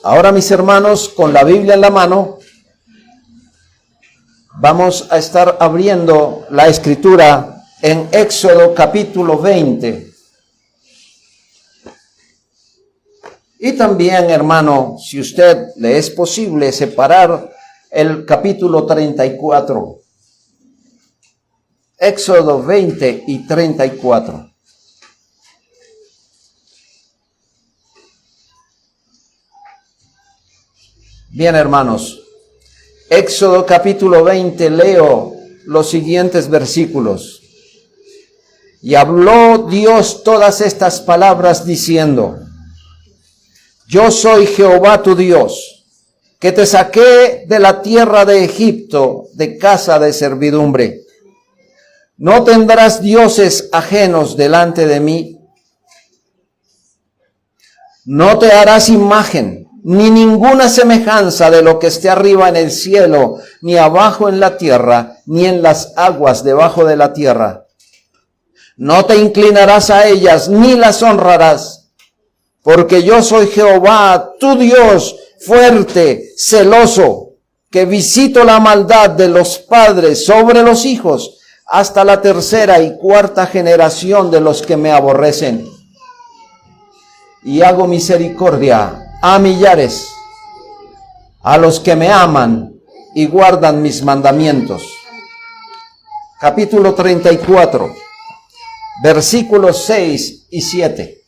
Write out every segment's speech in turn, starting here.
Ahora, mis hermanos, con la Biblia en la mano, vamos a estar abriendo la Escritura en Éxodo capítulo 20. Y también, hermano, si usted le es posible, separar el capítulo 34. Éxodo 20 y 34. Bien, hermanos, Éxodo capítulo 20, leo los siguientes versículos. Y habló Dios todas estas palabras diciendo: Yo soy Jehová tu Dios, que te saqué de la tierra de Egipto, de casa de servidumbre. No tendrás dioses ajenos delante de mí. No te harás imagen, ni ninguna semejanza de lo que esté arriba en el cielo, ni abajo en la tierra, ni en las aguas debajo de la tierra. No te inclinarás a ellas, ni las honrarás, porque yo soy Jehová, tu Dios, fuerte, celoso, que visito la maldad de los padres sobre los hijos, hasta la tercera y cuarta generación de los que me aborrecen. Y hago misericordia a millares, a los que me aman y guardan mis mandamientos. Capítulo 34, versículos 6 y 7.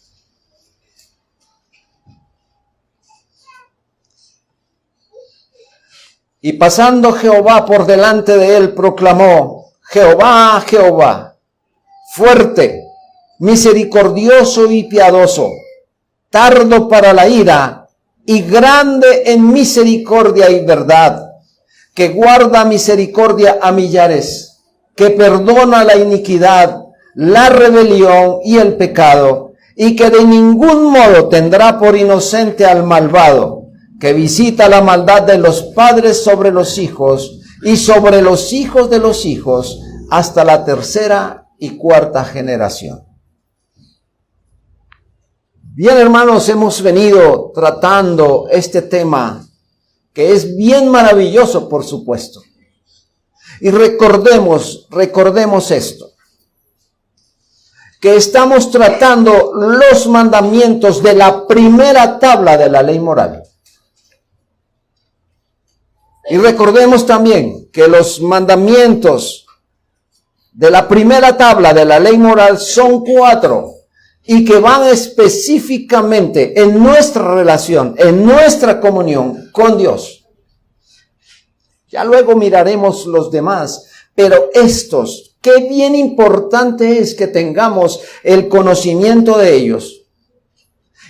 Y pasando Jehová por delante de él, proclamó: Jehová, Jehová, fuerte, misericordioso y piadoso, tardo para la ira y grande en misericordia y verdad, que guarda misericordia a millares, que perdona la iniquidad, la rebelión y el pecado, y que de ningún modo tendrá por inocente al malvado, que visita la maldad de los padres sobre los hijos y sobre los hijos de los hijos hasta la tercera y cuarta generación. Bien, hermanos, hemos venido tratando este tema que es bien maravilloso, por supuesto. Y recordemos esto, que estamos tratando los mandamientos de la primera tabla de la ley moral. Y recordemos también que los mandamientos de la primera tabla de la ley moral son 4 y que van específicamente en nuestra relación, en nuestra comunión con Dios. Ya luego miraremos los demás, pero estos, qué bien importante es que tengamos el conocimiento de ellos.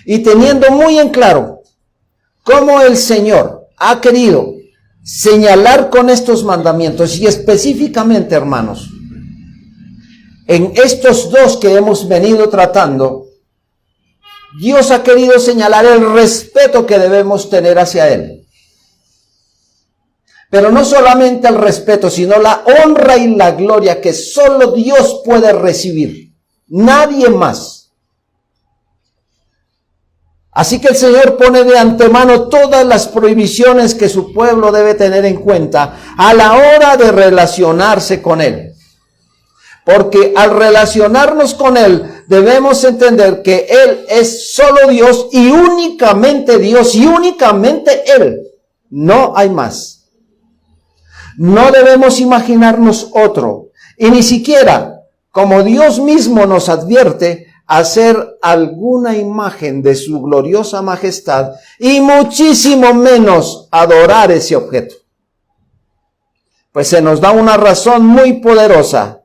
Y teniendo muy en claro cómo el Señor ha querido señalar con estos mandamientos, y específicamente, hermanos, en estos dos que hemos venido tratando, Dios ha querido señalar el respeto que debemos tener hacia Él. Pero no solamente el respeto, sino la honra y la gloria que solo Dios puede recibir. Nadie más. Así que el Señor pone de antemano todas las prohibiciones que su pueblo debe tener en cuenta a la hora de relacionarse con Él. Porque al relacionarnos con Él, debemos entender que Él es solo Dios y únicamente Dios y únicamente Él. No hay más. No debemos imaginarnos otro. Y ni siquiera, como Dios mismo nos advierte, hacer alguna imagen de su gloriosa majestad y muchísimo menos adorar ese objeto. Pues se nos da una razón muy poderosa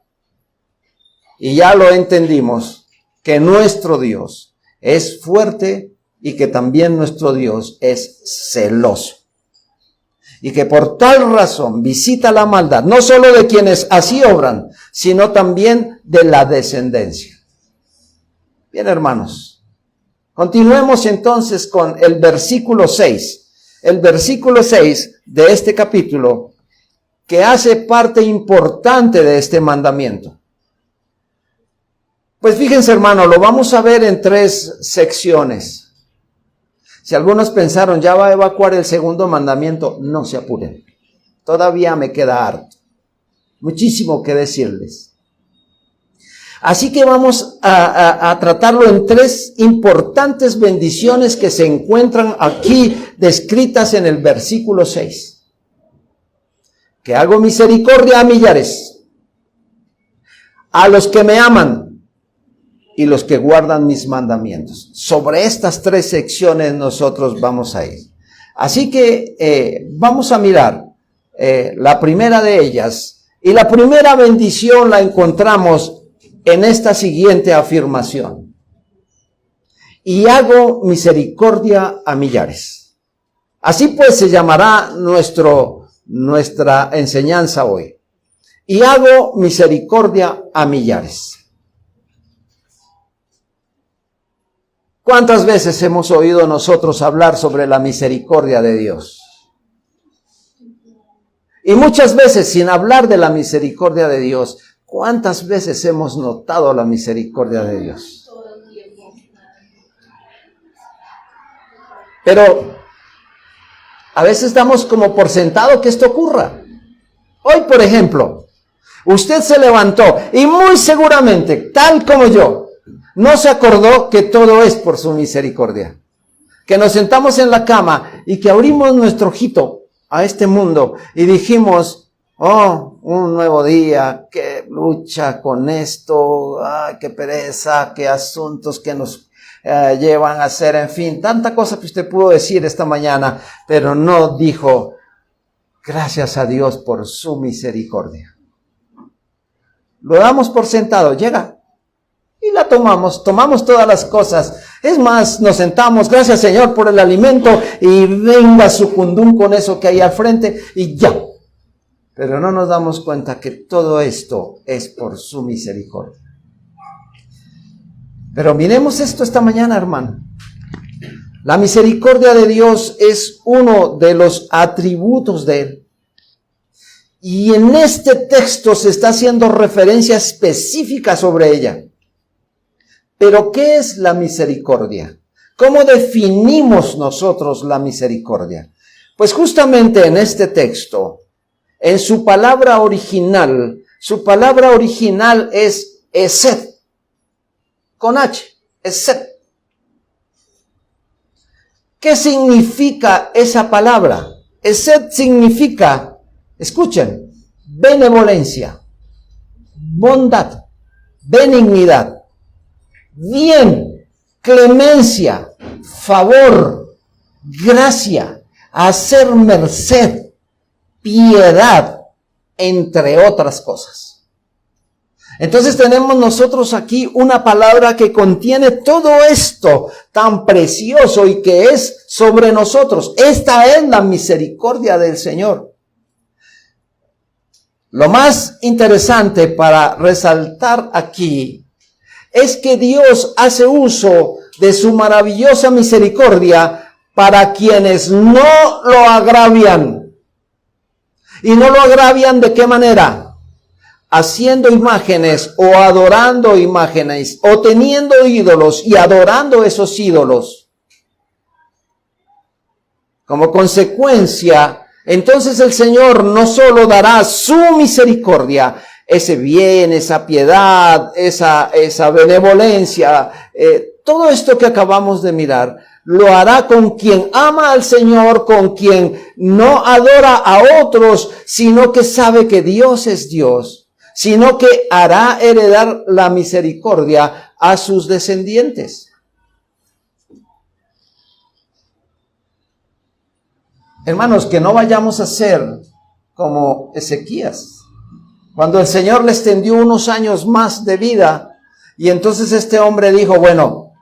y ya lo entendimos, que nuestro Dios es fuerte y que también nuestro Dios es celoso. Y que por tal razón visita la maldad, no solo de quienes así obran, sino también de la descendencia. Bien, hermanos, continuemos entonces con el versículo 6. El versículo 6 de este capítulo, que hace parte importante de este mandamiento. Pues fíjense, hermano, lo vamos a ver en 3 secciones. Si algunos pensaron, ya va a evacuar el segundo mandamiento, no se apuren. Todavía me queda harto. Muchísimo que decirles. Así que vamos a tratarlo en 3 importantes bendiciones que se encuentran aquí descritas en el versículo 6. Que hago misericordia a millares, a los que me aman y los que guardan mis mandamientos. Sobre estas 3 secciones nosotros vamos a ir. Así que vamos a mirar la primera de ellas. Y la primera bendición la encontramos en esta siguiente afirmación. Y hago misericordia a millares. Así pues se llamará nuestra enseñanza hoy. Y hago misericordia a millares. ¿Cuántas veces hemos oído nosotros hablar sobre la misericordia de Dios? Y muchas veces, sin hablar de la misericordia de Dios, ¿cuántas veces hemos notado la misericordia de Dios? Pero a veces damos como por sentado que esto ocurra. Hoy, por ejemplo, usted se levantó y muy seguramente, tal como yo, no se acordó que todo es por su misericordia. Que nos sentamos en la cama y que abrimos nuestro ojito a este mundo y dijimos, oh, un nuevo día, qué lucha con esto, ay, qué pereza, qué asuntos que nos llevan a hacer, en fin, tanta cosa que usted pudo decir esta mañana, pero no dijo, gracias a Dios por su misericordia. Lo damos por sentado, llega y la tomamos todas las cosas. Es más, nos sentamos, gracias Señor por el alimento, y venga su cundún con eso que hay al frente y ya. Pero no nos damos cuenta que todo esto es por su misericordia. Pero miremos esto esta mañana, hermano. La misericordia de Dios es uno de los atributos de Él. Y en este texto se está haciendo referencia específica sobre ella. Pero, ¿qué es la misericordia? ¿Cómo definimos nosotros la misericordia? Pues justamente en este texto, en su palabra original es esed, con H, esed. ¿Qué significa esa palabra? Esed significa, escuchen, benevolencia, bondad, benignidad, bien, clemencia, favor, gracia, hacer merced, piedad, entre otras cosas. Entonces tenemos nosotros aquí una palabra que contiene todo esto tan precioso y que es sobre nosotros. Esta es la misericordia del Señor. Lo más interesante para resaltar aquí es que Dios hace uso de su maravillosa misericordia para quienes no lo agravian. ¿Y no lo agravian de qué manera? Haciendo imágenes o adorando imágenes o teniendo ídolos y adorando esos ídolos. Como consecuencia, entonces el Señor no solo dará su misericordia, ese bien, esa piedad, esa benevolencia, todo esto que acabamos de mirar, lo hará con quien ama al Señor, con quien no adora a otros, sino que sabe que Dios es Dios, sino que hará heredar la misericordia a sus descendientes. Hermanos, que no vayamos a ser como Ezequías. Cuando el Señor le extendió unos años más de vida, y entonces este hombre dijo, bueno,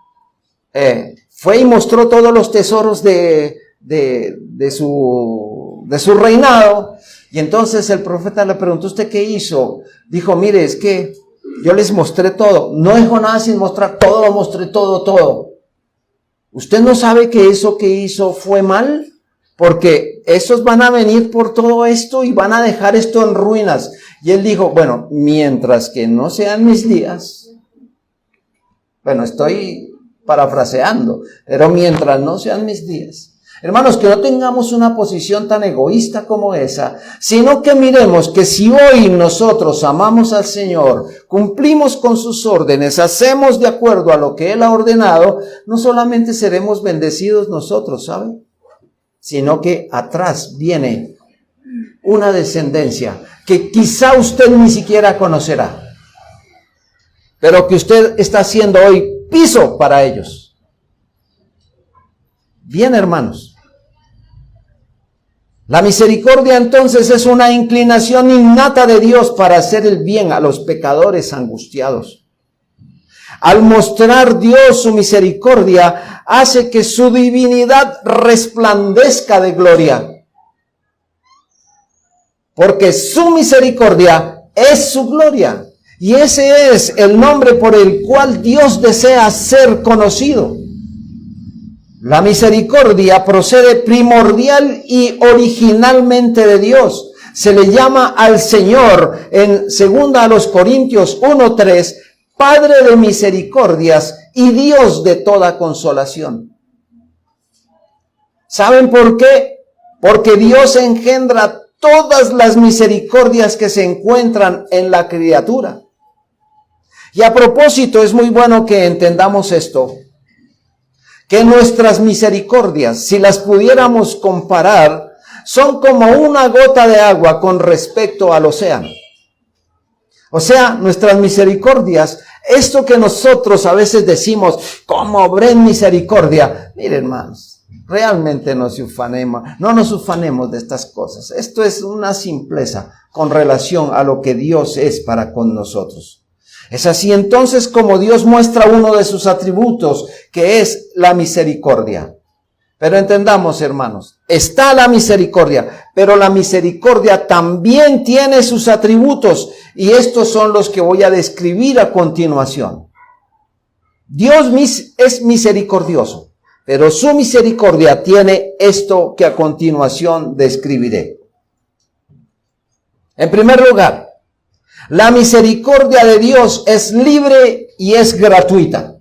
fue y mostró todos los tesoros de su reinado, y entonces el profeta le preguntó, ¿usted qué hizo? Dijo, mire, es que yo les mostré todo, no dejó nada sin mostrar, todo lo mostré, todo. ¿Usted no sabe que eso que hizo fue mal? Porque esos van a venir por todo esto y van a dejar esto en ruinas. Y él dijo, bueno, mientras que no sean mis días, bueno, estoy parafraseando, pero mientras no sean mis días. Hermanos, que no tengamos una posición tan egoísta como esa, sino que miremos que si hoy nosotros amamos al Señor, cumplimos con sus órdenes, hacemos de acuerdo a lo que Él ha ordenado, no solamente seremos bendecidos nosotros, ¿saben? Sino que atrás viene una descendencia que quizá usted ni siquiera conocerá, pero que usted está haciendo hoy piso para ellos. Bien, hermanos. La misericordia entonces es una inclinación innata de Dios para hacer el bien a los pecadores angustiados. Al mostrar Dios su misericordia, hace que su divinidad resplandezca de gloria. Porque su misericordia es su gloria. Y ese es el nombre por el cual Dios desea ser conocido. La misericordia procede primordial y originalmente de Dios. Se le llama al Señor en 2 Corintios 1:3, Padre de misericordias y Dios de toda consolación. ¿Saben por qué? Porque Dios engendra todas las misericordias que se encuentran en la criatura. Y a propósito, es muy bueno que entendamos esto, que nuestras misericordias, si las pudiéramos comparar, son como una gota de agua con respecto al océano. O sea, nuestras misericordias, esto que nosotros a veces decimos, ¿cómo obré en misericordia? Miren, hermanos, realmente no nos ufanemos de estas cosas. Esto es una simpleza con relación a lo que Dios es para con nosotros. Es así entonces como Dios muestra uno de sus atributos, que es la misericordia. Pero entendamos, hermanos, está la misericordia, pero la misericordia también tiene sus atributos, y estos son los que voy a describir a continuación. Dios es misericordioso, pero su misericordia tiene esto que a continuación describiré. En primer lugar, la misericordia de Dios es libre y es gratuita.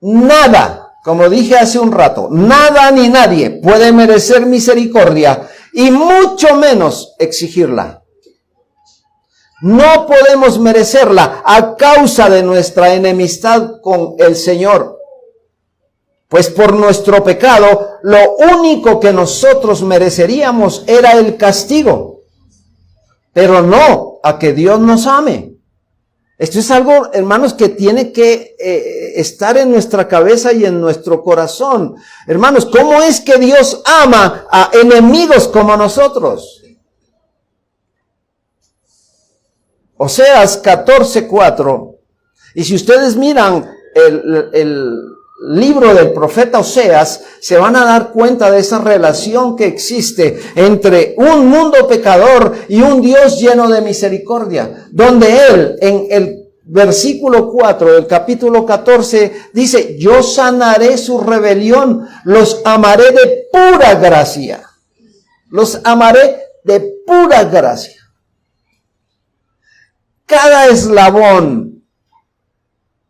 Nada, como dije hace un rato, nada ni nadie puede merecer misericordia y mucho menos exigirla. No podemos merecerla a causa de nuestra enemistad con el Señor. Pues por nuestro pecado, lo único que nosotros mereceríamos era el castigo. Pero no a que Dios nos ame. Esto es algo, hermanos, que tiene que estar en nuestra cabeza y en nuestro corazón. Hermanos, ¿cómo es que Dios ama a enemigos como nosotros? Oseas 14:4. Y si ustedes miran el libro del profeta Oseas, se van a dar cuenta de esa relación que existe entre un mundo pecador y un Dios lleno de misericordia, donde Él, en el versículo 4 del capítulo 14, dice, yo sanaré su rebelión, los amaré de pura gracia. Los amaré de pura gracia. Cada eslabón,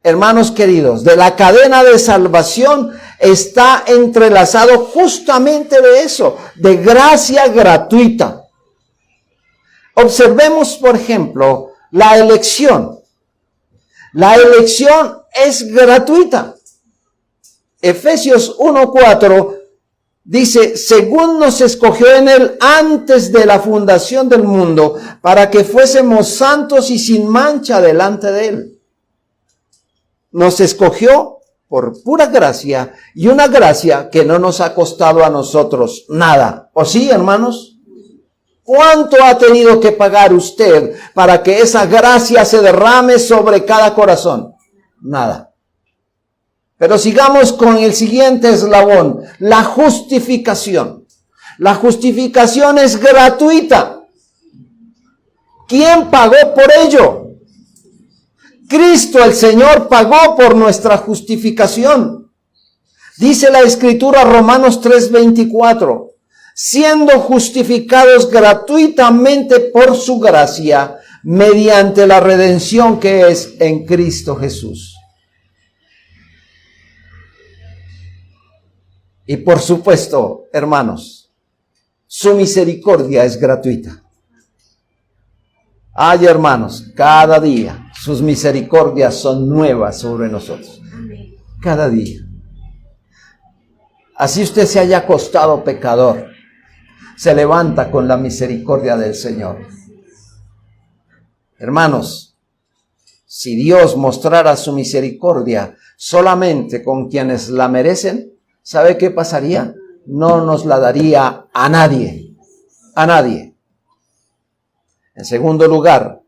hermanos queridos, de la cadena de salvación está entrelazado justamente de eso, de gracia gratuita. Observemos, por ejemplo, la elección. La elección es gratuita. Efesios 1:4 dice, según nos escogió en Él antes de la fundación del mundo, para que fuésemos santos y sin mancha delante de Él. Nos escogió por pura gracia, y una gracia que no nos ha costado a nosotros nada. ¿O sí, hermanos? ¿Cuánto ha tenido que pagar usted para que esa gracia se derrame sobre cada corazón? Nada. Pero sigamos con el siguiente eslabón, la justificación. La justificación es gratuita. ¿Quién pagó por ello? Cristo el Señor pagó por nuestra justificación. Dice la Escritura, Romanos 3:24, siendo justificados gratuitamente por su gracia, mediante la redención que es en Cristo Jesús. Y por supuesto, hermanos, su misericordia es gratuita. Ay, hermanos, cada día sus misericordias son nuevas sobre nosotros. Cada día. Así usted se haya acostado pecador, se levanta con la misericordia del Señor. Hermanos, si Dios mostrara su misericordia solamente con quienes la merecen, ¿sabe qué pasaría? No nos la daría a nadie, a nadie. En segundo lugar,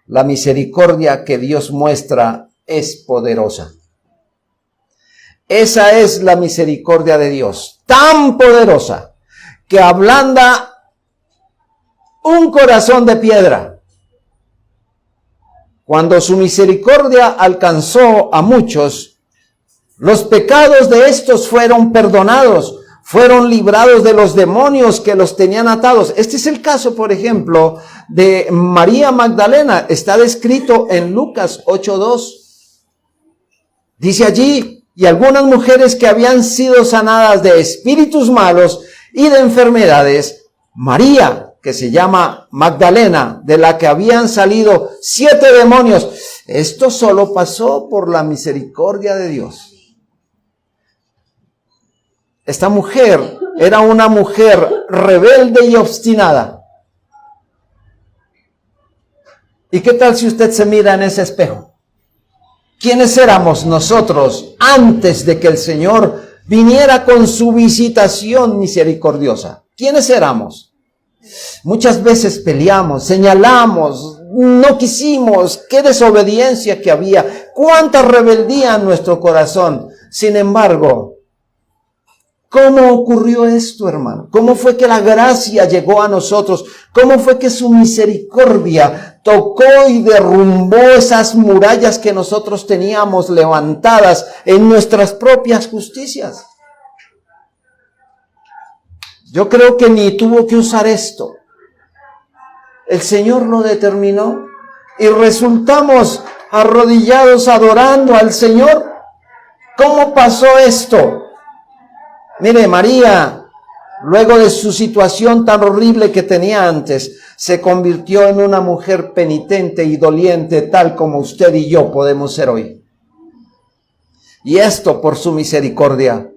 la misericordia que Dios muestra es poderosa. Esa es la misericordia de Dios, tan poderosa que ablanda un corazón de piedra. Cuando su misericordia alcanzó a muchos, los pecados de estos fueron perdonados, fueron librados de los demonios que los tenían atados. Este es el caso, por ejemplo, de María Magdalena. Está descrito en Lucas 8:2. Dice allí, y algunas mujeres que habían sido sanadas de espíritus malos y de enfermedades, María, que se llama Magdalena, de la que habían salido 7 demonios. Esto solo pasó por la misericordia de Dios. Esta mujer era una mujer rebelde y obstinada. ¿Y qué tal si usted se mira en ese espejo? ¿Quiénes éramos nosotros antes de que el Señor viniera con su visitación misericordiosa? ¿Quiénes éramos? Muchas veces peleamos, señalamos, no quisimos, qué desobediencia que había, cuánta rebeldía en nuestro corazón. Sin embargo, ¿cómo ocurrió esto, hermano? ¿Cómo fue que la gracia llegó a nosotros? ¿Cómo fue que su misericordia tocó y derrumbó esas murallas que nosotros teníamos levantadas en nuestras propias justicias? Yo creo que ni tuvo que usar esto. El Señor lo determinó y resultamos arrodillados adorando al Señor. ¿Cómo pasó esto? Mire, María, luego de su situación tan horrible que tenía antes, se convirtió en una mujer penitente y doliente, tal como usted y yo podemos ser hoy. Y esto por su misericordia.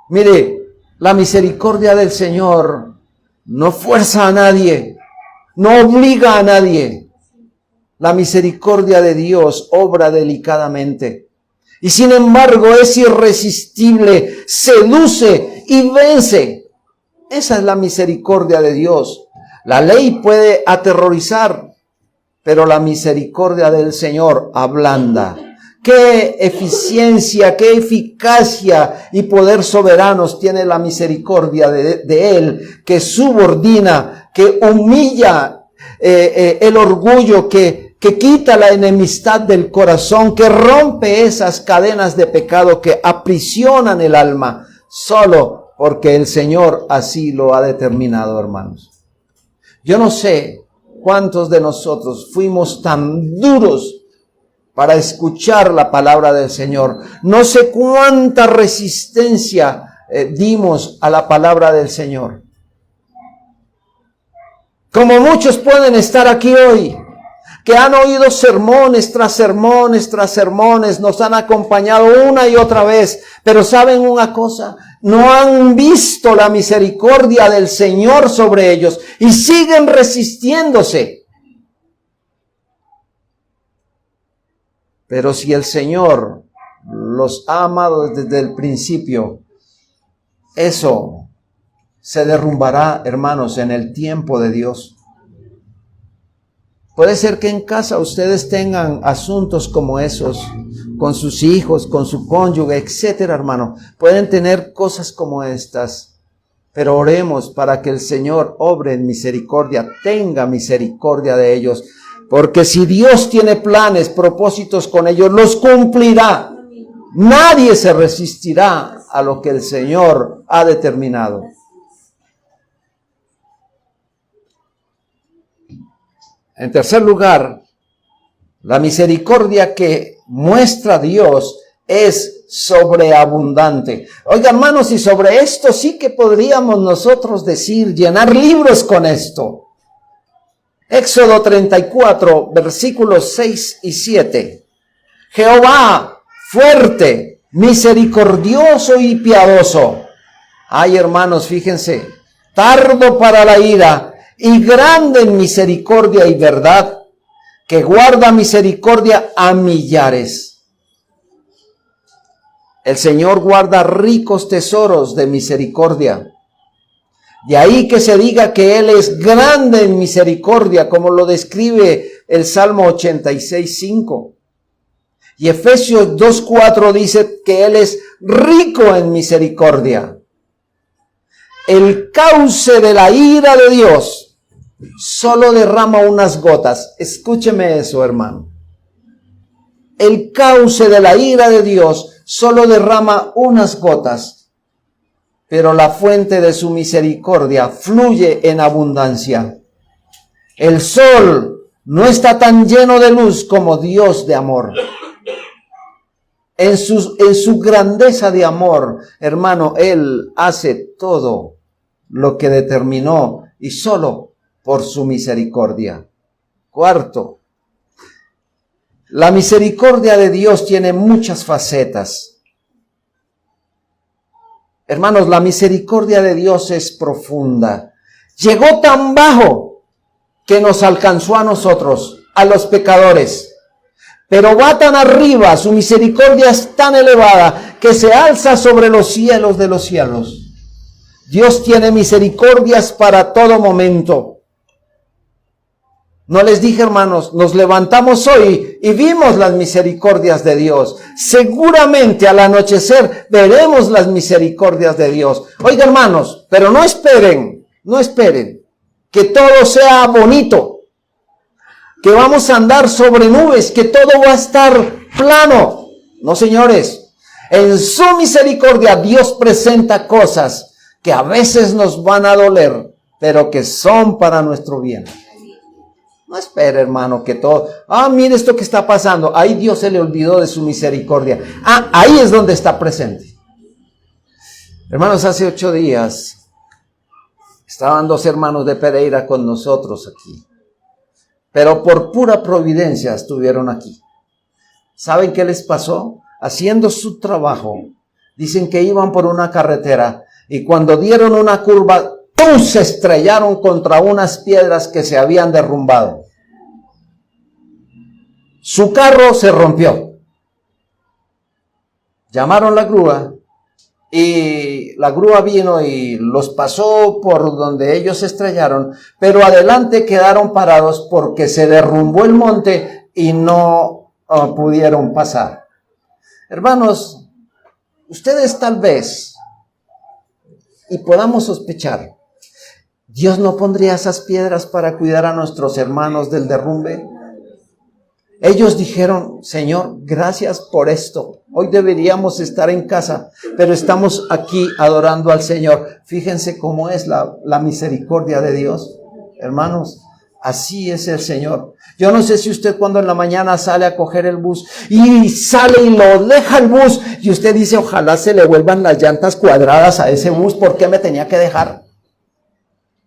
Mire, la misericordia del Señor no fuerza a nadie, no obliga a nadie. La misericordia de Dios obra delicadamente. Y sin embargo es irresistible, seduce y vence. Esa es la misericordia de Dios. La ley puede aterrorizar, pero la misericordia del Señor ablanda. Qué eficiencia, qué eficacia y poder soberanos tiene la misericordia de Él, que subordina, que humilla el orgullo, que quita la enemistad del corazón, que rompe esas cadenas de pecado que aprisionan el alma, solo porque el Señor así lo ha determinado, hermanos. Yo no sé cuántos de nosotros fuimos tan duros para escuchar la palabra del Señor. No sé cuánta resistencia dimos a la palabra del Señor. Como muchos pueden estar aquí hoy, que han oído sermones tras sermones tras sermones, nos han acompañado una y otra vez, pero ¿saben una cosa? No han visto la misericordia del Señor sobre ellos y siguen resistiéndose. Pero si el Señor los ha amado desde el principio, eso se derrumbará, hermanos, en el tiempo de Dios. Puede ser que en casa ustedes tengan asuntos como esos, con sus hijos, con su cónyuge, etcétera, hermano. Pueden tener cosas como estas, pero oremos para que el Señor obre en misericordia, tenga misericordia de ellos. Porque si Dios tiene planes, propósitos con ellos, los cumplirá. Nadie se resistirá a lo que el Señor ha determinado. En tercer lugar, la misericordia que muestra Dios es sobreabundante. Oiga, hermanos, y sobre esto sí que podríamos nosotros decir, llenar libros con esto. Éxodo 34, versículos 6 y 7. Jehová, fuerte, misericordioso y piadoso. Ay, hermanos, fíjense, tardo para la ira y grande en misericordia y verdad, que guarda misericordia a millares. El Señor guarda ricos tesoros de misericordia. De ahí que se diga que Él es grande en misericordia, como lo describe el Salmo 86:5. Y Efesios 2:4 dice que Él es rico en misericordia. El cauce de la ira de Dios solo derrama unas gotas. Escúcheme eso, hermano. El cauce de la ira de Dios solo derrama unas gotas, pero la fuente de su misericordia fluye en abundancia. El sol no está tan lleno de luz como Dios de amor. En su grandeza de amor, hermano, Él hace todo lo que determinó y solo por su misericordia. Cuarto, la misericordia de Dios tiene muchas facetas. Hermanos, la misericordia de Dios es profunda. Llegó tan bajo que nos alcanzó a nosotros, a los pecadores. Pero va tan arriba, su misericordia es tan elevada que se alza sobre los cielos de los cielos. Dios tiene misericordias para todo momento. No les dije, hermanos, nos levantamos hoy y vimos las misericordias de Dios. Seguramente al anochecer veremos las misericordias de Dios. Oiga, hermanos, pero no esperen que todo sea bonito, que vamos a andar sobre nubes, que todo va a estar plano. No, señores, en su misericordia Dios presenta cosas que a veces nos van a doler, pero que son para nuestro bien. No espere, hermano, que todo, mire esto que está pasando, ahí Dios se le olvidó de su misericordia. Ahí es donde está presente. Hermanos, hace 8 días estaban 2 hermanos de Pereira con nosotros aquí, pero por pura providencia estuvieron aquí. ¿Saben qué les pasó? Haciendo su trabajo, dicen que iban por una carretera y cuando dieron una curva, ¡pum!, se estrellaron contra unas piedras que se habían derrumbado. Su carro se rompió. Llamaron la grúa y la grúa vino y los pasó por donde ellos se estrellaron, pero adelante quedaron parados porque se derrumbó el monte y no pudieron pasar. Hermanos, ustedes tal vez, y podamos sospechar, ¿Dios no pondría esas piedras para cuidar a nuestros hermanos del derrumbe? Ellos dijeron, Señor, gracias por esto. Hoy deberíamos estar en casa, pero estamos aquí adorando al Señor. Fíjense cómo es la misericordia de Dios. Hermanos, así es el Señor. Yo no sé si usted cuando en la mañana sale a coger el bus y sale y lo deja el bus y usted dice, ojalá se le vuelvan las llantas cuadradas a ese bus, ¿por qué me tenía que dejar?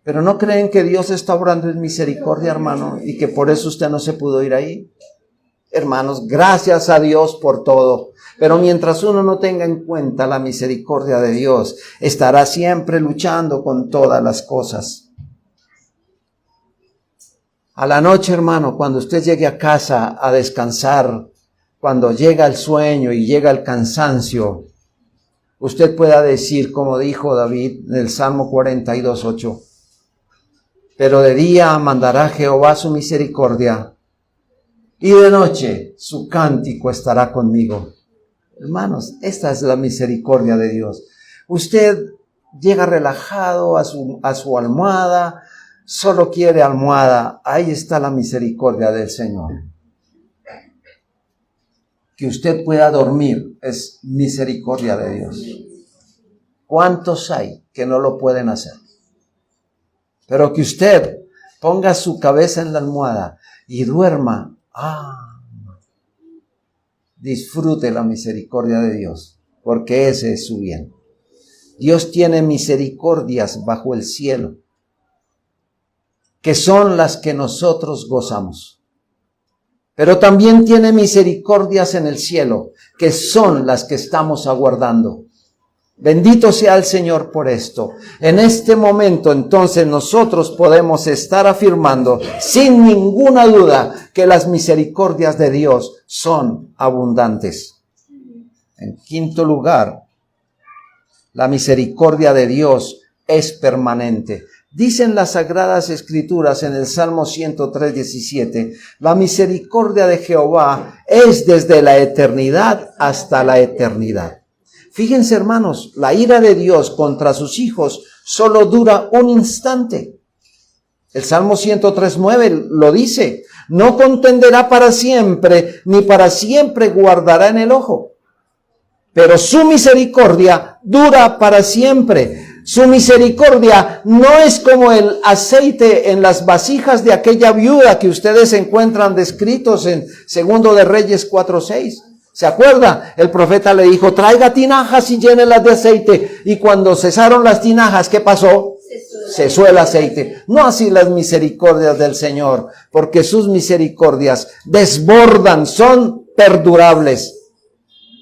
Pero ¿no creen que Dios está obrando en misericordia, hermano? Y que por eso usted no se pudo ir ahí. Hermanos, gracias a Dios por todo. Pero mientras uno no tenga en cuenta la misericordia de Dios, estará siempre luchando con todas las cosas. A la noche, hermano, cuando usted llegue a casa a descansar, cuando llega el sueño y llega el cansancio, usted pueda decir, como dijo David en el Salmo 42:8, pero de día mandará Jehová su misericordia, y de noche su cántico estará conmigo. Hermanos, esta es la misericordia de Dios. Usted llega relajado a su almohada, solo quiere almohada. Ahí está la misericordia del Señor. Que usted pueda dormir es misericordia de Dios. ¿Cuántos hay que no lo pueden hacer? Pero que usted ponga su cabeza en la almohada y duerma. disfrute la misericordia de Dios, porque ese es su bien. Dios tiene misericordias bajo el cielo, que son las que nosotros gozamos. Pero también tiene misericordias en el cielo, que son las que estamos aguardando. Bendito sea el Señor por esto. En este momento, entonces, nosotros podemos estar afirmando, sin ninguna duda, que las misericordias de Dios son abundantes. En quinto lugar, la misericordia de Dios es permanente. Dicen las Sagradas Escrituras en el Salmo 103:17, la misericordia de Jehová es desde la eternidad hasta la eternidad. Fíjense, hermanos, la ira de Dios contra sus hijos solo dura un instante. El Salmo 103:9 lo dice, no contenderá para siempre, ni para siempre guardará en el ojo. Pero su misericordia dura para siempre. Su misericordia no es como el aceite en las vasijas de aquella viuda que ustedes encuentran descritos en 2 de Reyes 4:6. ¿Se acuerda? El profeta le dijo, traiga tinajas y llénelas de aceite. Y cuando cesaron las tinajas, ¿qué pasó? Cesó el aceite. No así las misericordias del Señor, porque sus misericordias desbordan, son perdurables.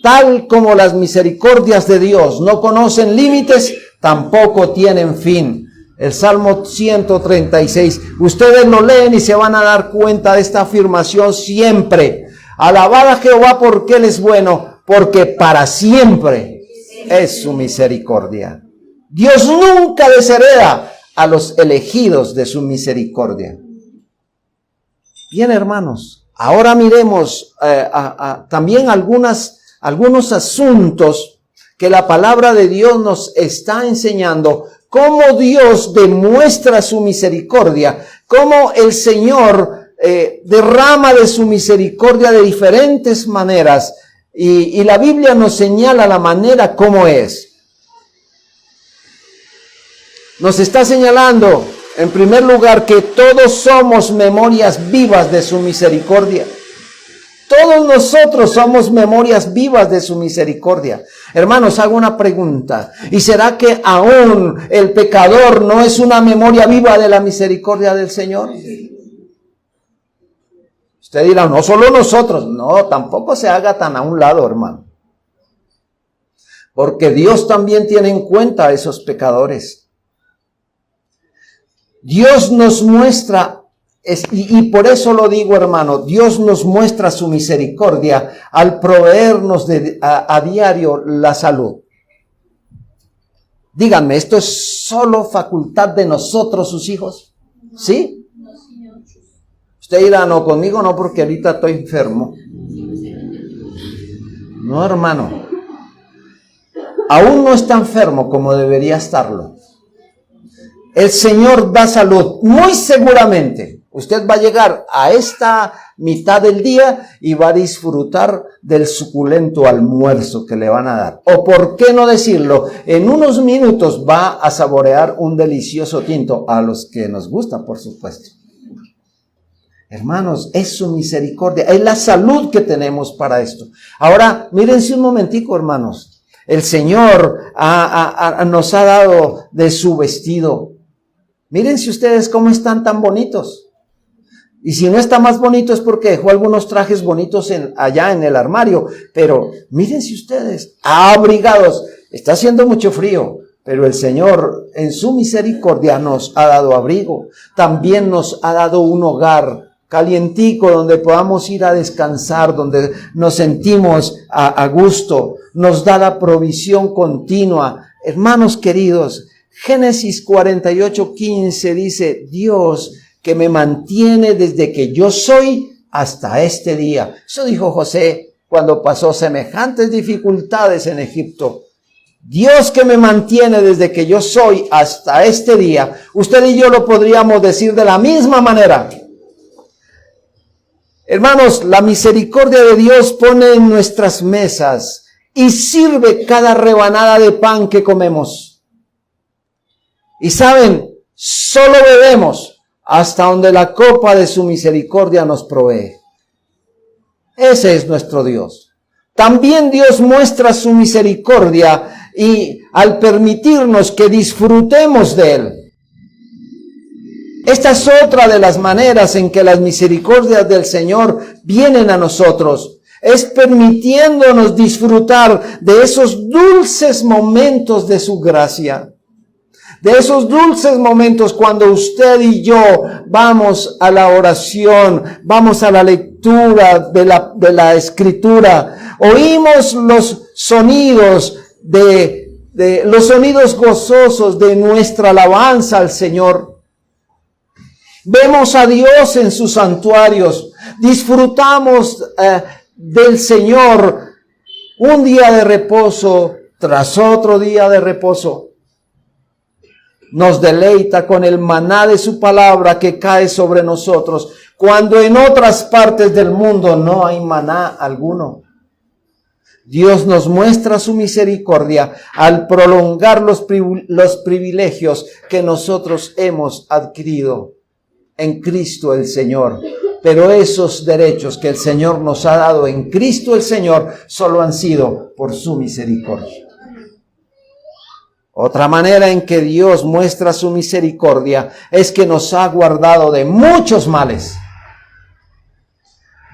Tal como las misericordias de Dios no conocen límites, tampoco tienen fin. El Salmo 136, ustedes lo leen y se van a dar cuenta de esta afirmación siempre. Alabad a Jehová porque Él es bueno, porque para siempre es su misericordia. Dios nunca deshereda a los elegidos de su misericordia. Bien, hermanos, ahora miremos también algunos asuntos que la palabra de Dios nos está enseñando, cómo Dios demuestra su misericordia, cómo el Señor derrama de su misericordia de diferentes maneras, y la Biblia nos señala la manera como es. Nos está señalando, en primer lugar, que todos somos memorias vivas de su misericordia. Todos nosotros somos memorias vivas de su misericordia. Hermanos, hago una pregunta. ¿Y será que aún el pecador no es una memoria viva de la misericordia del Señor? Usted dirá, no solo nosotros. No, tampoco se haga tan a un lado, hermano. Porque Dios también tiene en cuenta a esos pecadores. Dios nos muestra, y por eso lo digo, hermano, Dios nos muestra su misericordia al proveernos a diario la salud. Díganme, ¿esto es solo facultad de nosotros, sus hijos? ¿Sí? Usted dirá, no, conmigo no, porque ahorita estoy enfermo. No, hermano. Aún no está enfermo como debería estarlo. El Señor da salud, muy seguramente. Usted va a llegar a esta mitad del día y va a disfrutar del suculento almuerzo que le van a dar. O por qué no decirlo, en unos minutos va a saborear un delicioso tinto, a los que nos gusta, por supuesto. Hermanos, es su misericordia, es la salud que tenemos para esto. Ahora, mírense un momentico, hermanos. El Señor nos ha dado de su vestido. Mírense ustedes cómo están tan bonitos. Y si no está más bonito es porque dejó algunos trajes bonitos allá en el armario. Pero mírense ustedes, abrigados. Está haciendo mucho frío, pero el Señor en su misericordia nos ha dado abrigo. También nos ha dado un hogar calientico donde podamos ir a descansar, donde nos sentimos a gusto. Nos da la provisión continua. Hermanos queridos, Génesis 48:15 dice, Dios que me mantiene desde que yo soy hasta este día. Eso dijo José cuando pasó semejantes dificultades en Egipto. Dios que me mantiene desde que yo soy hasta este día. Usted y yo lo podríamos decir de la misma manera. Hermanos, la misericordia de Dios pone en nuestras mesas y sirve cada rebanada de pan que comemos. Y saben, solo bebemos hasta donde la copa de su misericordia nos provee. Ese es nuestro Dios. También Dios muestra su misericordia y al permitirnos que disfrutemos de Él. Esta es otra de las maneras en que las misericordias del Señor vienen a nosotros. Es permitiéndonos disfrutar de esos dulces momentos de su gracia. De esos dulces momentos cuando usted y yo vamos a la oración, vamos a la lectura de la Escritura, oímos los sonidos los sonidos gozosos de nuestra alabanza al Señor. Vemos a Dios en sus santuarios, disfrutamos del Señor un día de reposo tras otro día de reposo. Nos deleita con el maná de su palabra que cae sobre nosotros, cuando en otras partes del mundo no hay maná alguno. Dios nos muestra su misericordia al prolongar los privilegios que nosotros hemos adquirido en Cristo el Señor. Pero esos derechos que el Señor nos ha dado en Cristo el Señor solo han sido por su misericordia. Otra manera en que Dios muestra su misericordia es que nos ha guardado de muchos males.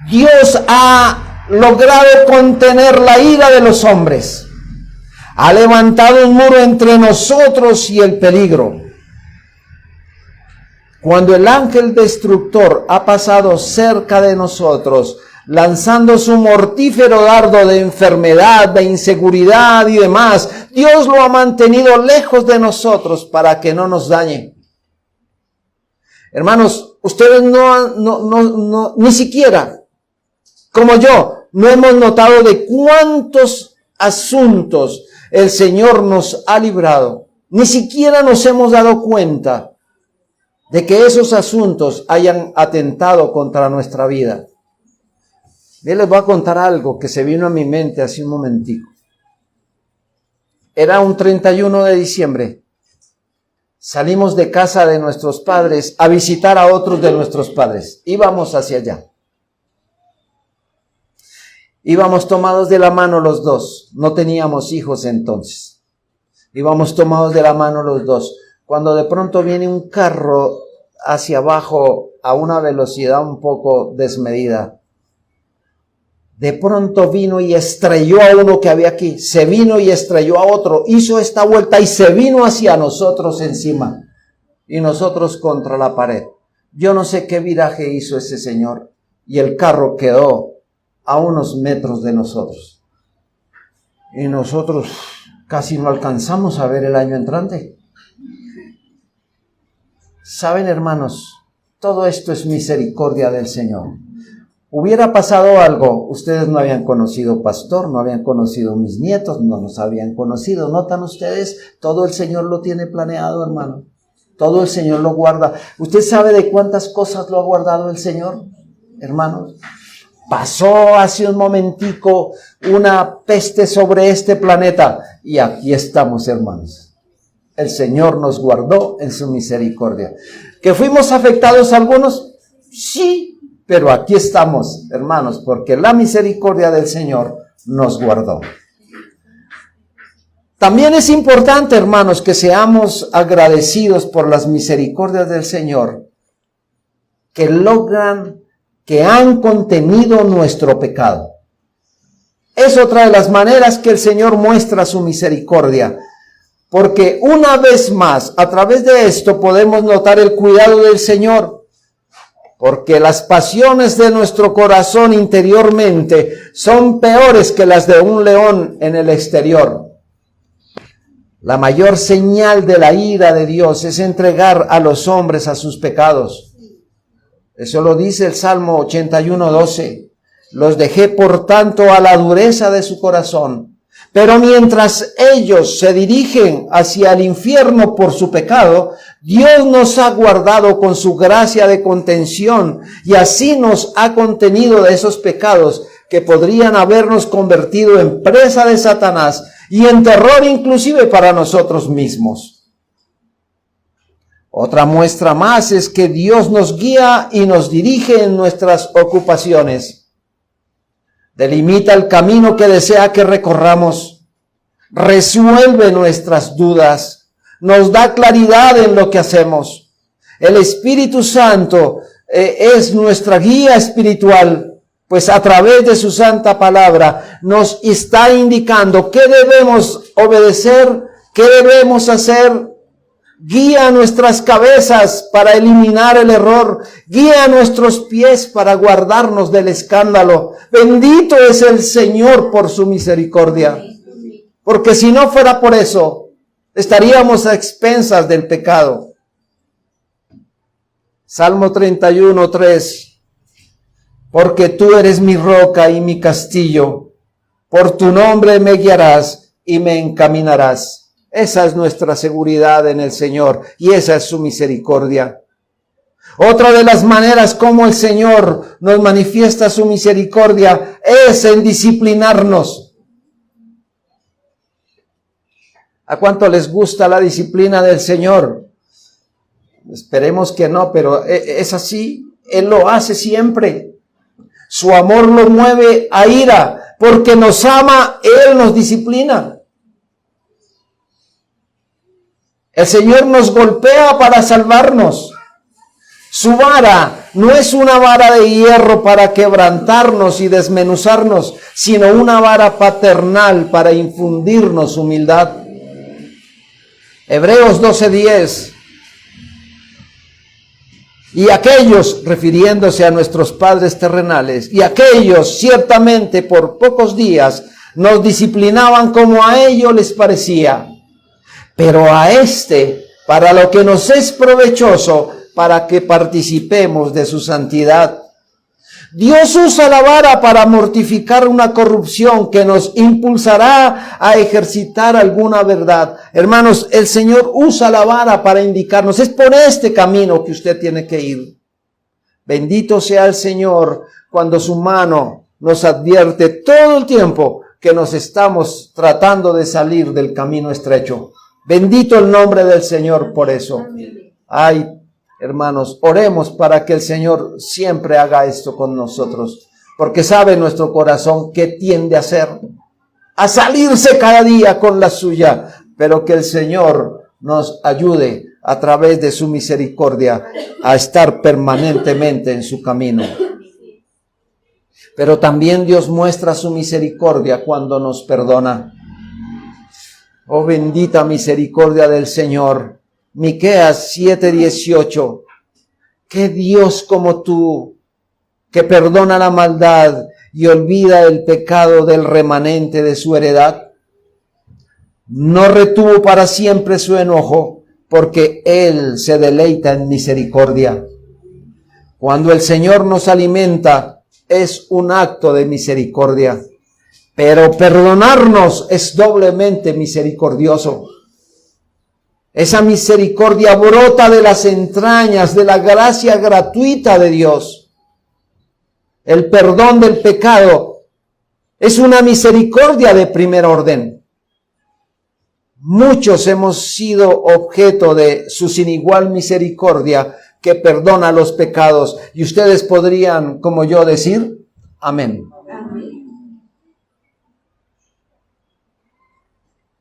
Dios ha logrado contener la ira de los hombres. Ha levantado un muro entre nosotros y el peligro. Cuando el ángel destructor ha pasado cerca de nosotros, lanzando su mortífero dardo de enfermedad, de inseguridad y demás, Dios lo ha mantenido lejos de nosotros para que no nos dañe. Hermanos, ustedes ni siquiera, como yo, no hemos notado de cuántos asuntos el Señor nos ha librado. Ni siquiera nos hemos dado cuenta de que esos asuntos hayan atentado contra nuestra vida. Yo les voy a contar algo que se vino a mi mente hace un momentico. Era un 31 de diciembre. Salimos de casa de nuestros padres a visitar a otros de nuestros padres. Íbamos hacia allá. Íbamos tomados de la mano los dos. No teníamos hijos entonces. Íbamos tomados de la mano los dos. Cuando de pronto viene un carro hacia abajo a una velocidad un poco desmedida. De pronto vino y estrelló a uno que había aquí. Se vino y estrelló a otro. Hizo esta vuelta y se vino hacia nosotros encima. Y nosotros contra la pared. Yo no sé qué viraje hizo ese señor. Y el carro quedó a unos metros de nosotros. Y nosotros casi no alcanzamos a ver el año entrante. Saben, hermanos, todo esto es misericordia del Señor. Hubiera pasado algo, ustedes no habían conocido pastor, no habían conocido mis nietos, no nos habían conocido. ¿Notan ustedes? Todo el Señor lo tiene planeado, hermano. Todo el Señor lo guarda. ¿Usted sabe de cuántas cosas lo ha guardado el Señor, hermanos? Pasó hace un momentico una peste sobre este planeta y aquí estamos, hermanos. El Señor nos guardó en su misericordia. ¿Que fuimos afectados algunos? Sí, pero aquí estamos, hermanos, porque la misericordia del Señor nos guardó. También es importante, hermanos, que seamos agradecidos por las misericordias del Señor, que han contenido nuestro pecado. Es otra de las maneras que el Señor muestra su misericordia. Porque una vez más, a través de esto podemos notar el cuidado del Señor. Porque las pasiones de nuestro corazón interiormente son peores que las de un león en el exterior. La mayor señal de la ira de Dios es entregar a los hombres a sus pecados. Eso lo dice el Salmo 81:12. Los dejé por tanto a la dureza de su corazón. Pero mientras ellos se dirigen hacia el infierno por su pecado, Dios nos ha guardado con su gracia de contención y así nos ha contenido de esos pecados que podrían habernos convertido en presa de Satanás y en terror inclusive para nosotros mismos. Otra muestra más es que Dios nos guía y nos dirige en nuestras ocupaciones. Delimita el camino que desea que recorramos. Resuelve nuestras dudas. Nos da claridad en lo que hacemos. El Espíritu Santo es nuestra guía espiritual, pues a través de su santa palabra nos está indicando qué debemos obedecer, qué debemos hacer. Guía nuestras cabezas para eliminar el error. Guía nuestros pies para guardarnos del escándalo. Bendito es el Señor por su misericordia. Porque si no fuera por eso, estaríamos a expensas del pecado. Salmo 31:3. Porque tú eres mi roca y mi castillo. Por tu nombre me guiarás y me encaminarás. Esa es nuestra seguridad en el Señor y esa es su misericordia. Otra de las maneras como el Señor nos manifiesta su misericordia es en disciplinarnos. ¿A cuánto les gusta la disciplina del Señor? Esperemos que no, pero es así. Él lo hace siempre. Su amor lo mueve a ira. Porque nos ama, Él nos disciplina. El Señor nos golpea para salvarnos. Su vara no es una vara de hierro para quebrantarnos y desmenuzarnos, sino una vara paternal para infundirnos humildad. Hebreos 12:10. Y aquellos, refiriéndose a nuestros padres terrenales, y aquellos ciertamente por pocos días nos disciplinaban como a ellos les parecía. Pero a para lo que nos es provechoso, para que participemos de su santidad. Dios usa la vara para mortificar una corrupción que nos impulsará a ejercitar alguna verdad. Hermanos, el Señor usa la vara para indicarnos, es por este camino que usted tiene que ir. Bendito sea el Señor cuando su mano nos advierte todo el tiempo que nos estamos tratando de salir del camino estrecho. Bendito el nombre del Señor por eso. Ay, hermanos, oremos para que el Señor siempre haga esto con nosotros. Porque sabe nuestro corazón que tiende a hacer. A salirse cada día con la suya. Pero que el Señor nos ayude a través de su misericordia a estar permanentemente en su camino. Pero también Dios muestra su misericordia cuando nos perdona. Oh, bendita misericordia del Señor. Miqueas 7:18. ¿Qué Dios como tú, que perdona la maldad y olvida el pecado del remanente de su heredad? No retuvo para siempre su enojo, porque Él se deleita en misericordia. Cuando el Señor nos alimenta, es un acto de misericordia. Pero perdonarnos es doblemente misericordioso. Esa misericordia brota de las entrañas de la gracia gratuita de Dios. El perdón del pecado es una misericordia de primer orden. Muchos hemos sido objeto de su sin igual misericordia que perdona los pecados. Y ustedes podrían, como yo, decir, amén.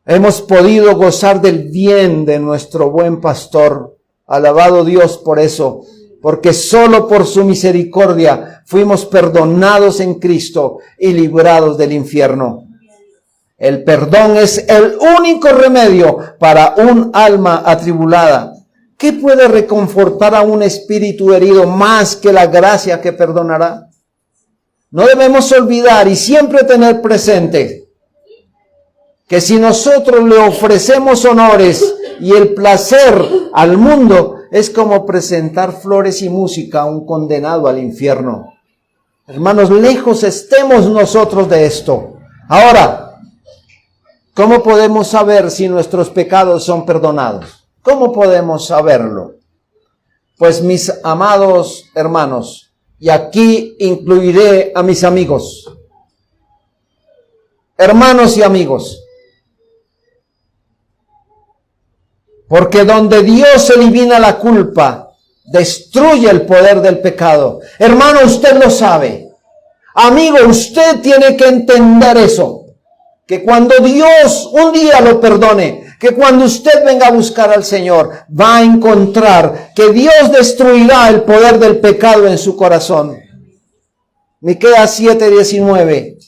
Hemos podido gozar del bien de nuestro buen pastor. Alabado Dios por eso, porque solo por su misericordia fuimos perdonados en Cristo y librados del infierno. El perdón es el único remedio para un alma atribulada. ¿Qué puede reconfortar a un espíritu herido más que la gracia que perdonará? No debemos olvidar y siempre tener presente que si nosotros le ofrecemos honores y el placer al mundo, es como presentar flores y música a un condenado al infierno. Hermanos, lejos estemos nosotros de esto. Ahora, ¿cómo podemos saber si nuestros pecados son perdonados? ¿Cómo podemos saberlo? Pues mis amados hermanos, y aquí incluiré a mis amigos, hermanos y amigos, porque donde Dios elimina la culpa, destruye el poder del pecado. Hermano, usted lo sabe. Amigo, usted tiene que entender eso. Que cuando Dios un día lo perdone, que cuando usted venga a buscar al Señor, va a encontrar que Dios destruirá el poder del pecado en su corazón. Miqueas 7:19.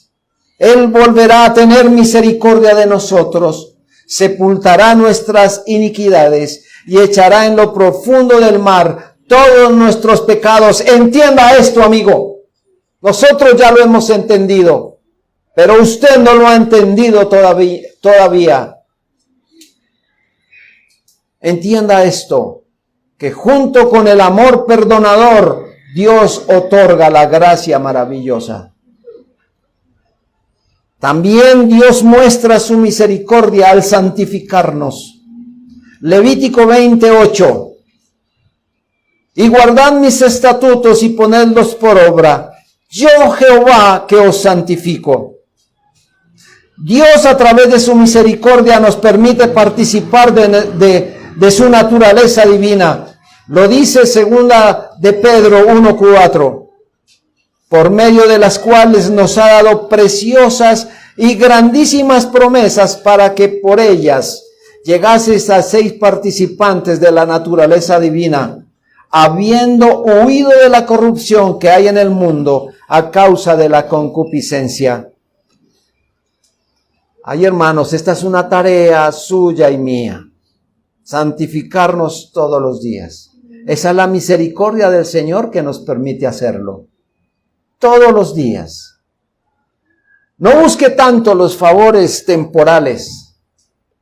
Él volverá a tener misericordia de nosotros, sepultará nuestras iniquidades y echará en lo profundo del mar todos nuestros pecados. Entienda esto, amigo. Nosotros ya lo hemos entendido, pero usted no lo ha entendido todavía. Entienda esto, que junto con el amor perdonador, Dios otorga la gracia maravillosa. También Dios muestra su misericordia al santificarnos. Levítico 20:8. Y guardad mis estatutos y ponedlos por obra. Yo Jehová que os santifico. Dios a través de su misericordia nos permite participar de su naturaleza divina. Lo dice segunda de Pedro 1:4. Por medio de las cuales nos ha dado preciosas y grandísimas promesas para que por ellas llegaseis a ser participantes de la naturaleza divina, habiendo huido de la corrupción que hay en el mundo a causa de la concupiscencia. Ay, hermanos, esta es una tarea suya y mía, santificarnos todos los días. Esa es la misericordia del Señor que nos permite hacerlo. Todos los días. No busque tanto los favores temporales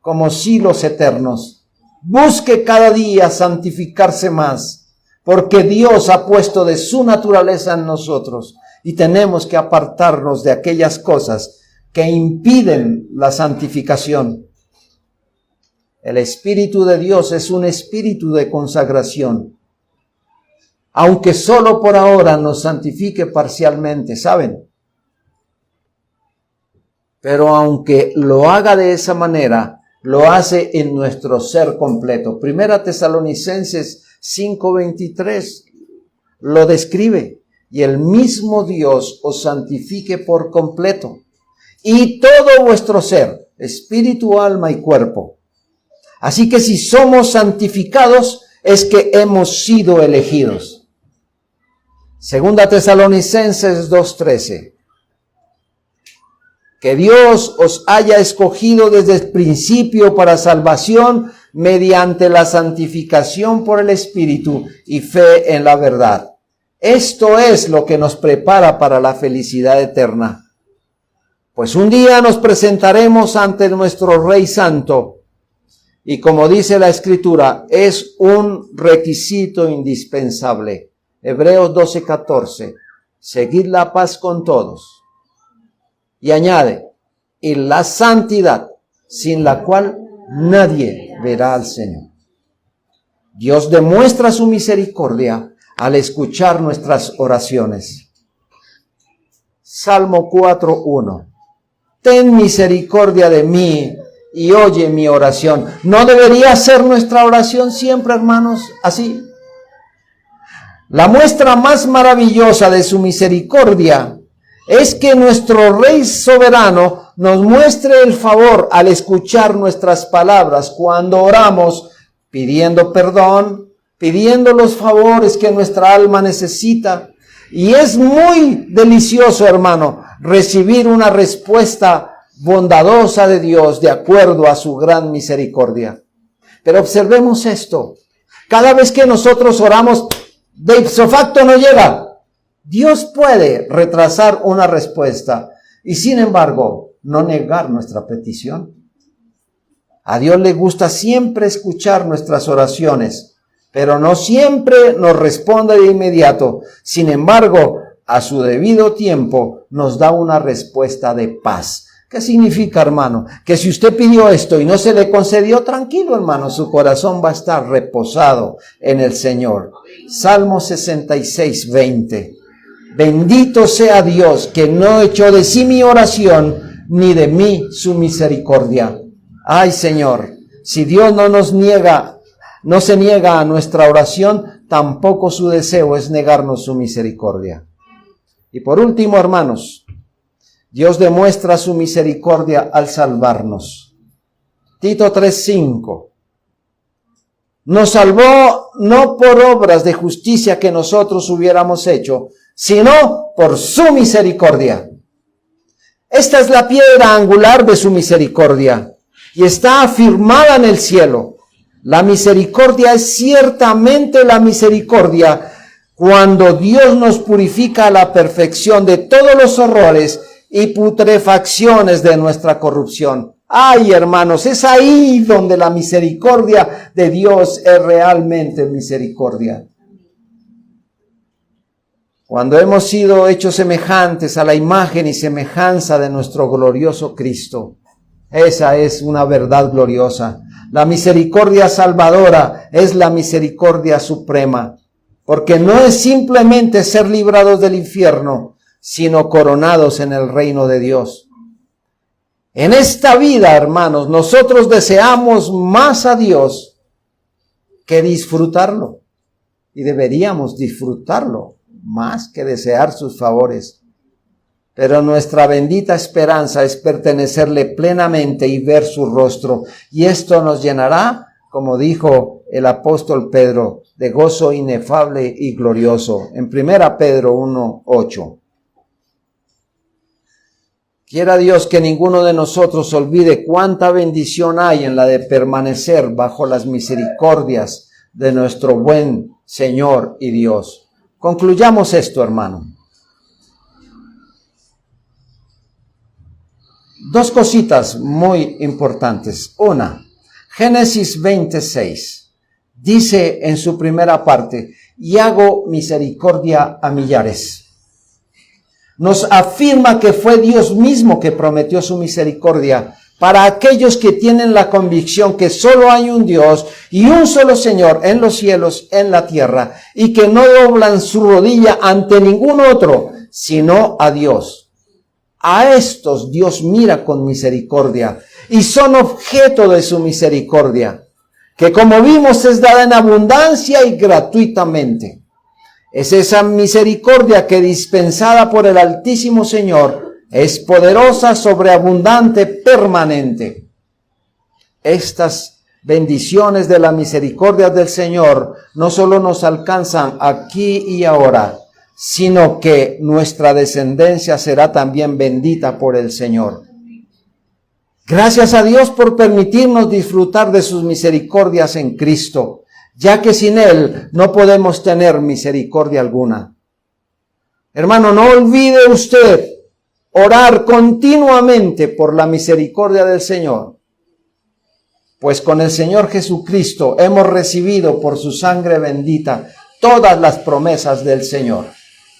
como sí los eternos. Busque cada día santificarse más, porque Dios ha puesto de su naturaleza en nosotros y tenemos que apartarnos de aquellas cosas que impiden la santificación. El Espíritu de Dios es un espíritu de consagración. Aunque solo por ahora nos santifique parcialmente, ¿saben? Pero aunque lo haga de esa manera, lo hace en nuestro ser completo. Primera Tesalonicenses 5:23 lo describe. Y el mismo Dios os santifique por completo. Y todo vuestro ser, espíritu, alma y cuerpo. Así que si somos santificados, es que hemos sido elegidos. Segunda Tesalonicenses 2:13. Que Dios os haya escogido desde el principio para salvación mediante la santificación por el Espíritu y fe en la verdad. Esto es lo que nos prepara para la felicidad eterna. Pues un día nos presentaremos ante nuestro Rey Santo. Y como dice la Escritura, es un requisito indispensable. Hebreos 12:14. Seguid la paz con todos. Y añade, y la santidad, sin la cual nadie verá al Señor. Dios demuestra su misericordia al escuchar nuestras oraciones. Salmo 4:1. Ten misericordia de mí y oye mi oración. ¿No debería ser nuestra oración siempre, hermanos, así? La muestra más maravillosa de su misericordia es que nuestro Rey soberano nos muestre el favor al escuchar nuestras palabras cuando oramos, pidiendo perdón, pidiendo los favores que nuestra alma necesita. Y es muy delicioso, hermano, recibir una respuesta bondadosa de Dios de acuerdo a su gran misericordia. Pero observemos esto. Cada vez que nosotros oramos, de ipso facto no llega. Dios puede retrasar una respuesta y sin embargo no negar nuestra petición. A Dios le gusta siempre escuchar nuestras oraciones, pero no siempre nos responde de inmediato. Sin embargo, a su debido tiempo nos da una respuesta de paz. ¿Qué significa, hermano? Que si usted pidió esto y no se le concedió, tranquilo, hermano, su corazón va a estar reposado en el Señor. Salmo 66:20. Bendito sea Dios que no echó de sí mi oración, ni de mí su misericordia. Ay, Señor, si Dios no se niega a nuestra oración, tampoco su deseo es negarnos su misericordia. Y por último, hermanos, Dios demuestra su misericordia al salvarnos. Tito 3:5. Nos salvó no por obras de justicia que nosotros hubiéramos hecho, sino por su misericordia. Esta es la piedra angular de su misericordia y está afirmada en el cielo. La misericordia es ciertamente la misericordia cuando Dios nos purifica a la perfección de todos los horrores y putrefacciones de nuestra corrupción. Ay, hermanos, es ahí donde la misericordia de Dios es realmente misericordia. Cuando hemos sido hechos semejantes a la imagen y semejanza de nuestro glorioso Cristo, esa es una verdad gloriosa. La misericordia salvadora es la misericordia suprema, porque no es simplemente ser librados del infierno, sino coronados en el reino de Dios. En esta vida, hermanos, nosotros deseamos más a Dios que disfrutarlo. Y deberíamos disfrutarlo más que desear sus favores. Pero nuestra bendita esperanza es pertenecerle plenamente y ver su rostro. Y esto nos llenará, como dijo el apóstol Pedro, de gozo inefable y glorioso. En 1 Pedro 1:8. Quiera Dios que ninguno de nosotros olvide cuánta bendición hay en la de permanecer bajo las misericordias de nuestro buen Señor y Dios. Concluyamos esto, hermano. Dos cositas muy importantes. Una, Génesis 26 dice en su primera parte, y hago misericordia a millares. Nos afirma que fue Dios mismo que prometió su misericordia para aquellos que tienen la convicción que solo hay un Dios y un solo Señor en los cielos, en la tierra, y que no doblan su rodilla ante ningún otro, sino a Dios. A estos Dios mira con misericordia y son objeto de su misericordia, que como vimos es dada en abundancia y gratuitamente. Es esa misericordia que dispensada por el Altísimo Señor es poderosa, sobreabundante, permanente. Estas bendiciones de la misericordia del Señor no solo nos alcanzan aquí y ahora, sino que nuestra descendencia será también bendita por el Señor. Gracias a Dios por permitirnos disfrutar de sus misericordias en Cristo, ya que sin Él no podemos tener misericordia alguna. Hermano, no olvide usted orar continuamente por la misericordia del Señor, pues con el Señor Jesucristo hemos recibido por su sangre bendita todas las promesas del Señor.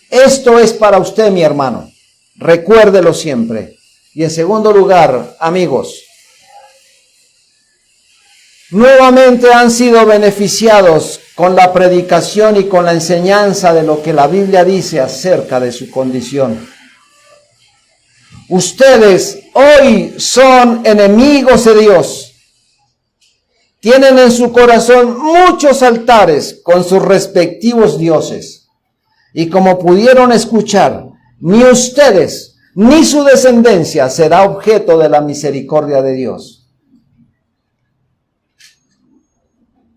Esto es para usted, mi hermano. Recuérdelo siempre. Y en segundo lugar, amigos, nuevamente han sido beneficiados con la predicación y con la enseñanza de lo que la Biblia dice acerca de su condición. Ustedes hoy son enemigos de Dios. Tienen en su corazón muchos altares con sus respectivos dioses. Y como pudieron escuchar, ni ustedes ni su descendencia será objeto de la misericordia de Dios.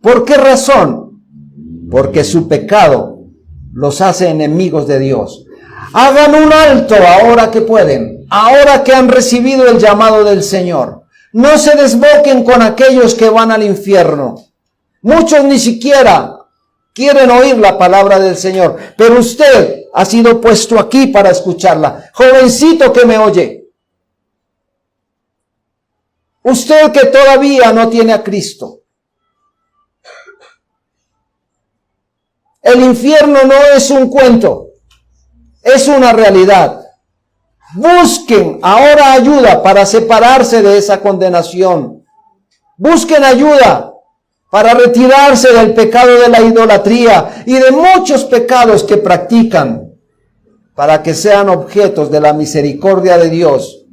¿Por qué razón? Porque su pecado los hace enemigos de Dios. Hagan un alto ahora que pueden, ahora que han recibido el llamado del Señor. No se desboquen con aquellos que van al infierno. Muchos ni siquiera quieren oír la palabra del Señor, pero usted ha sido puesto aquí para escucharla. Jovencito que me oye, usted que todavía no tiene a Cristo, el infierno no es un cuento, es una realidad. Busquen ahora ayuda para separarse de esa condenación. Busquen ayuda para retirarse del pecado de la idolatría y de muchos pecados que practican, para que sean objetos de la misericordia de Dios.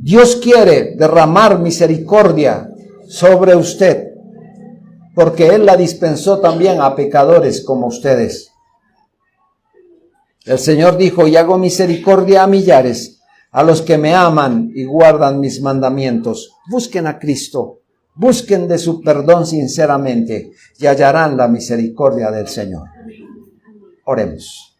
Dios quiere derramar misericordia sobre usted, porque Él la dispensó también a pecadores como ustedes. El Señor dijo, y hago misericordia a millares, a los que me aman y guardan mis mandamientos. Busquen a Cristo, busquen de su perdón sinceramente y hallarán la misericordia del Señor. Oremos.